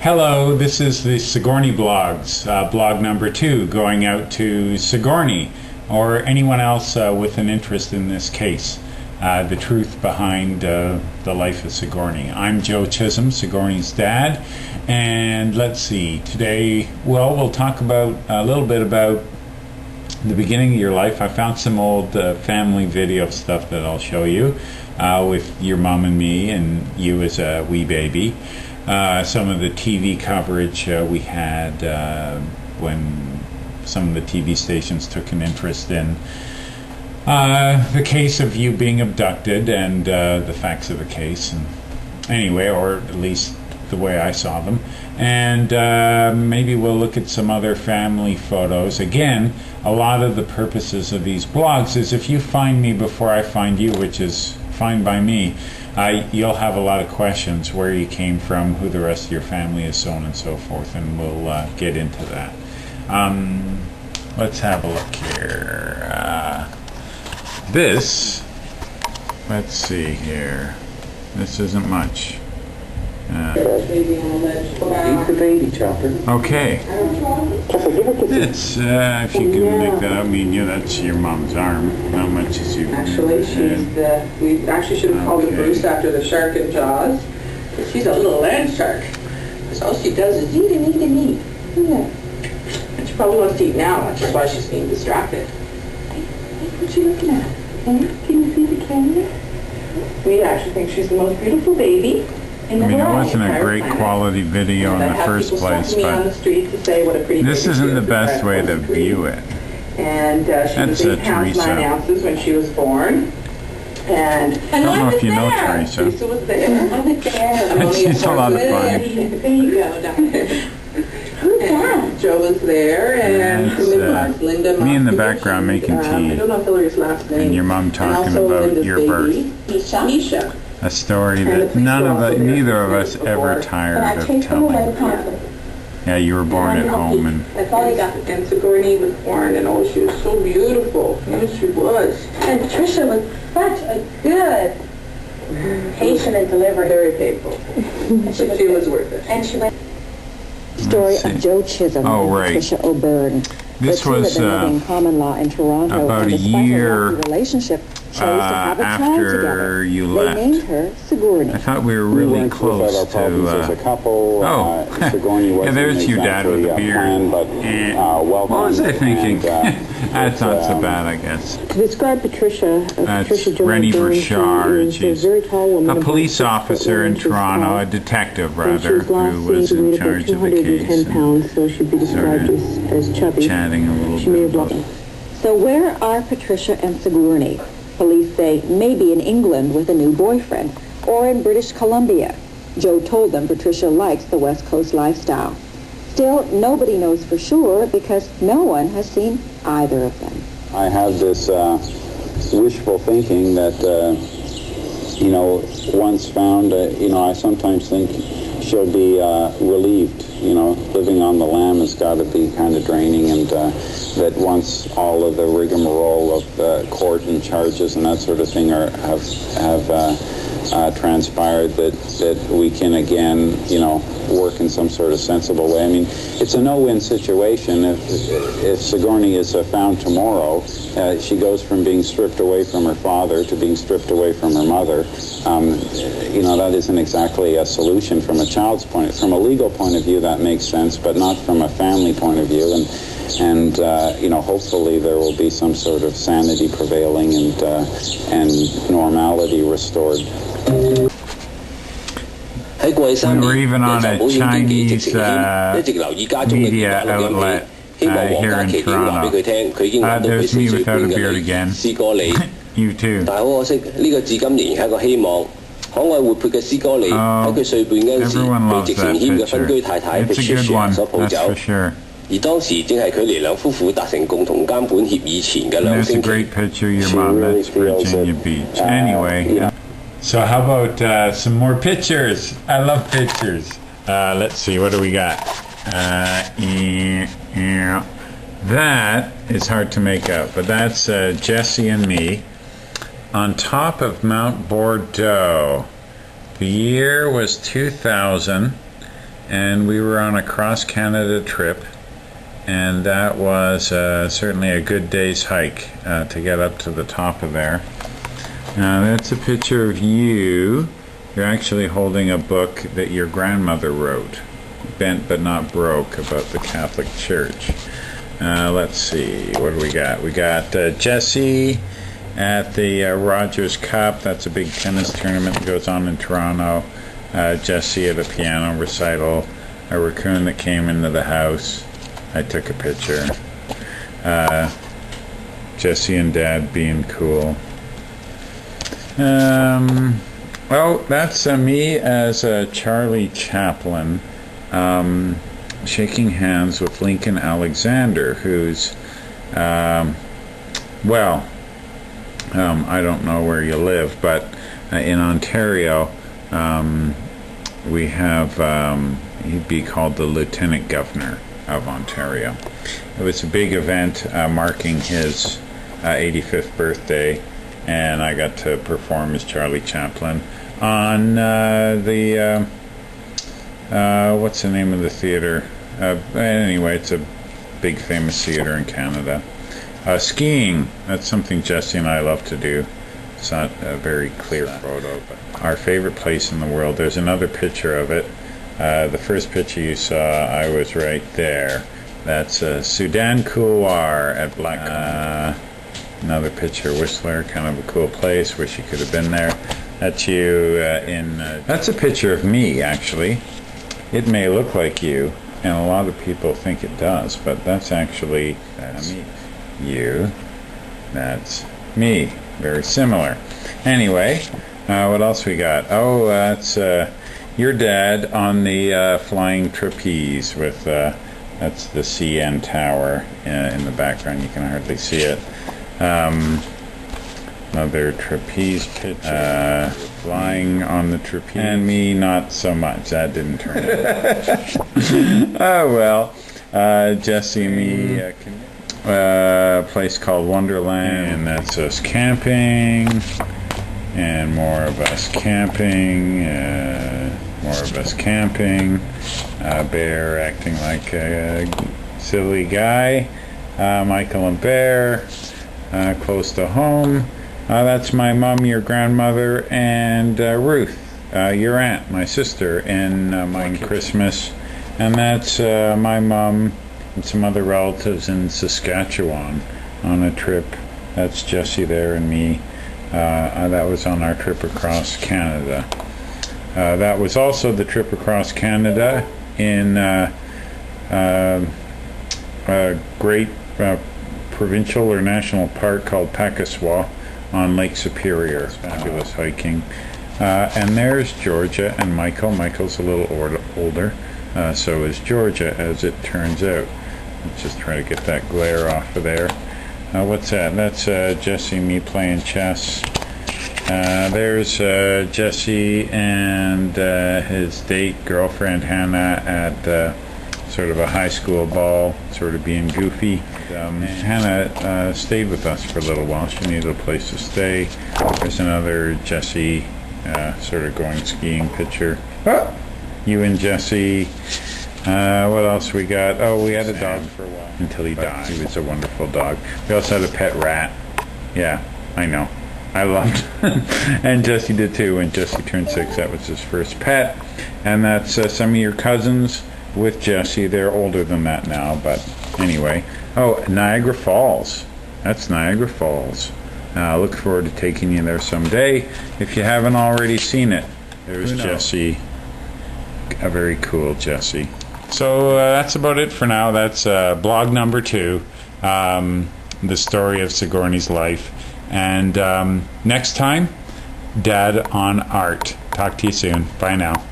Hello, this is the Sigourney blogs, blog number 2, going out to Sigourney or anyone else with an interest in this case. The truth behind the life of Sigourney. I'm Joe Chisholm, Sigourney's dad, and let's see, today, well, we'll talk about a little bit about the beginning of your life. I found some old family video stuff that I'll show you with your mom and me and you as a wee baby. Some of the TV coverage we had when some of the TV stations took an interest in the case of you being abducted and the facts of the case, and anyway, or at least the way I saw them. And maybe we'll look at some other family photos. Again, a lot of the purposes of these blogs is if you find me before I find you, which is fine by me, you'll have a lot of questions, where you came from, who the rest of your family is, so on and so forth, and we'll get into that. Let's have a look here. This, let's see here, this isn't much. Okay. It's, if you can make that out, I mean, yeah, that's your mom's arm. How much is you? Actually, we actually should have called her Bruce after the shark in Jaws. She's a little land shark. Because all she does is eat and eat and eat. Yeah. And she probably wants to eat now, which is why she's being distracted. Hey, what's she looking at? Can you see the camera? We actually think she's the most beautiful baby. I mean, it wasn't a great quality video in the first place, but this isn't the best way to view it. And she was 8 pounds 9 ounces when she was born. And I don't know if you know Teresa. Teresa was there. She's a lot of fun. There you go. Who's that? Joe was there, and Linda. Me in the background making tea. I don't know Hillary's last name. And your mom talking about your birth. Misha. A story that neither of us ever tired of telling. Yeah, you were born at home, and Sigourney was born, and oh, she was so beautiful. Yes, she was. And Patricia was such a good patient and delivery. Very faithful. She was worth it. And she went. Story of Joe Chisholm and Patricia O'Byrne. This was common law in Toronto, about a year relationship after you left. They named her Sigourney. I thought we were really close to. As a couple, Sigourney yeah, there's your dad with the beard. What was I thinking? That's not so bad, I guess. To describe Patricia, that's Rennie Burchard. She's a police officer in Toronto, a detective rather, who was in charge of the case. So she'd be described as chubby. Chatting a little bit. So where are Patricia and Sigourney? Police say maybe in England with a new boyfriend, or in British Columbia. Joe told them Patricia likes the West Coast lifestyle. Still, nobody knows for sure because no one has seen either of them. I have this wishful thinking that, once found, I sometimes think she'll be relieved. Living on the lam has got to be kind of draining, and that once all of the rigmarole of court and charges and that sort of thing have transpired, that we can again, work in some sort of sensible way. I mean, it's a no-win situation. If Sigourney is found tomorrow, she goes from being stripped away from her father to being stripped away from her mother. That isn't exactly a solution from a child's point. From a legal point of view, that makes sense, but not from a family point of view. And hopefully there will be some sort of sanity prevailing and normality restored. We were even on a Chinese media outlet here in Toronto. There's me without a beard again. You too. Everyone loves that picture. It's a good one, that's for sure. There's a great picture of your mom. That's Virginia Beach. Anyway, so how about some more pictures? I love pictures. Let's see, what do we got? That is hard to make out, but that's Jesse and me on top of Mount Bordeaux. The year was 2000, and we were on a cross-Canada trip, and that was certainly a good day's hike to get up to the top of there. Now that's a picture of you. You're actually holding a book that your grandmother wrote, Bent But Not Broke, about the Catholic Church. Let's see, what do we got? We got Jesse at the Rogers Cup. That's a big tennis tournament that goes on in Toronto. Jesse at a piano recital. A raccoon that came into the house. I took a picture. Jesse and Dad being cool. Well, that's me as Charlie Chaplin, shaking hands with Lincoln Alexander, who's, I don't know where you live, but in Ontario, we have, he'd be called the Lieutenant Governor of Ontario. It was a big event marking his 85th birthday, and I got to perform as Charlie Chaplin on what's the name of the theater? Anyway, it's a big famous theater in Canada. Skiing, that's something Jesse and I love to do. It's not a very clear photo, but our favorite place in the world. There's another picture of it. The first picture you saw, I was right there. That's Sudan Couloir at Black. Another picture, Whistler, kind of a cool place. Wish you could have been there. That's you that's a picture of me, actually. It may look like you, and a lot of people think it does, but that's actually me. You. That's me. Very similar. Anyway, what else we got? Oh, that's your dad on the flying trapeze with that's the CN Tower in the background. You can hardly see it. Another trapeze picture, flying on the trapeze, and me not so much. That didn't turn out. Oh well, Jesse and me, a place called Wonderland, and that's us camping, and more of us camping, Bear acting like a silly guy, Michael and Bear, close to home. That's my mom, your grandmother, and Ruth, your aunt, my sister, in my Christmas. And that's my mom and some other relatives in Saskatchewan on a trip. That's Jesse there and me. That was on our trip across Canada. That was also the trip across Canada in a great provincial or national park called Pakiswa on Lake Superior. Fabulous hiking. And there's Georgia and Michael. Michael's a little older, so is Georgia, as it turns out. Let's just try to get that glare off of there. What's that? That's Jesse and me playing chess. There's Jesse and his date, girlfriend Hannah, at sort of a high school ball, sort of being goofy. Hannah stayed with us for a little while. She needed a place to stay. There's another Jesse sort of going skiing picture. You and Jesse. What else we got? Oh, we had a dog for a while until he died. He was a wonderful dog. We also had a pet rat. Yeah, I know. I loved and Jesse did too. When Jesse turned 6, that was his first pet. And that's some of your cousins with Jesse. They're older than that now, but anyway. Oh, Niagara Falls. That's Niagara Falls. Look forward to taking you there someday if you haven't already seen it. There's Jesse. A very cool Jesse. So that's about it for now. That's blog number 2, the story of Sigourney's life. And next time, Dad on Art. Talk to you soon. Bye now.